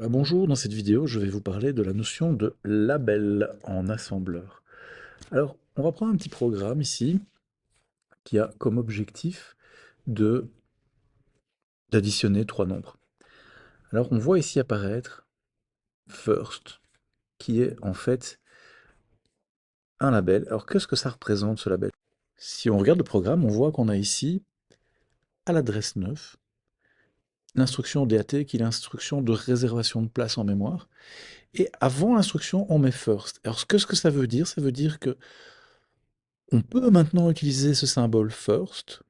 Bonjour, dans cette vidéo, je vais vous parler de la notion de label en assembleur. Alors, on va prendre un petit programme ici qui a comme objectif de d'additionner trois nombres. Alors, on voit ici apparaître first, qui est en fait un label. Alors, qu'est-ce que ça représente ce label? Si on regarde le programme, on voit qu'on a ici, à l'adresse 9, l'instruction DAT qui est l'instruction de réservation de place en mémoire. Et avant l'instruction, on met first. Alors, qu'est-ce que ça veut dire? Ça veut dire que on peut maintenant utiliser ce symbole first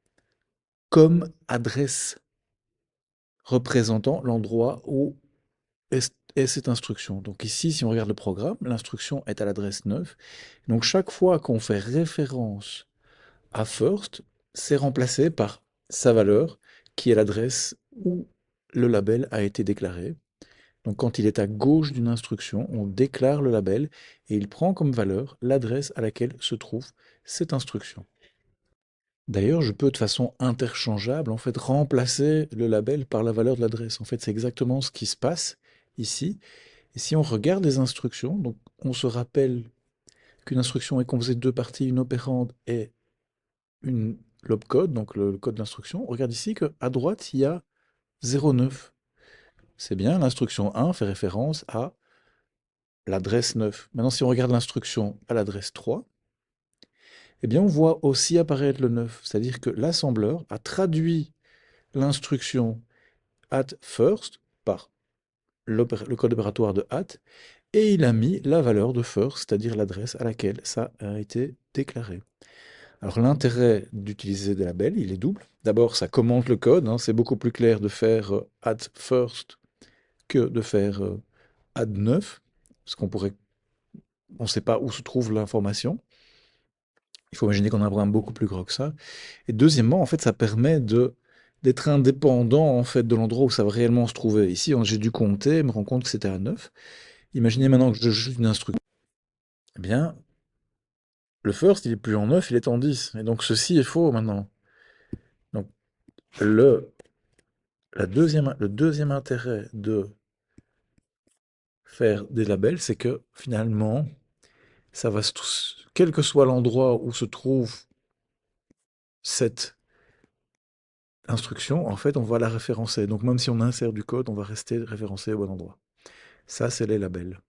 comme adresse représentant l'endroit où est cette instruction. Donc ici, si on regarde le programme, l'instruction est à l'adresse 9. Donc chaque fois qu'on fait référence à first, c'est remplacé par sa valeur qui est l'adresse où le label a été déclaré. Donc quand il est à gauche d'une instruction, on déclare le label et il prend comme valeur l'adresse à laquelle se trouve cette instruction. D'ailleurs, je peux de façon interchangeable en fait remplacer le label par la valeur de l'adresse. En fait, c'est exactement ce qui se passe ici. Et si on regarde les instructions, donc on se rappelle qu'une instruction est composée de deux parties, une opérande et l'opcode, donc le code d'instruction. On regarde ici qu'à droite, il y a 0,9. C'est bien, l'instruction 1 fait référence à l'adresse 9. Maintenant, si on regarde l'instruction à l'adresse 3, eh bien, on voit aussi apparaître le 9. C'est-à-dire que l'assembleur a traduit l'instruction at first par le code opératoire de at et il a mis la valeur de first, c'est-à-dire l'adresse à laquelle ça a été déclaré. Alors l'intérêt d'utiliser des labels, il est double. D'abord, ça commente le code, hein, c'est beaucoup plus clair de faire at first que de faire add 9, parce on ne sait pas où se trouve l'information. Il faut imaginer qu'on a un programme beaucoup plus gros que ça. Et deuxièmement, en fait, ça permet d'être indépendant en fait de l'endroit où ça va réellement se trouver. Ici, j'ai dû compter, me rends compte que c'était à 9. Imaginez maintenant que je joue une instruction. Eh bien, le first, il est plus en 9, il est en 10. Et donc ceci est faux maintenant. Donc le, le deuxième intérêt de faire des labels, c'est que finalement, ça va quel que soit l'endroit où se trouve cette instruction, en fait, on va la référencer. Donc même si on insère du code, on va rester référencé au bon endroit. Ça, c'est les labels.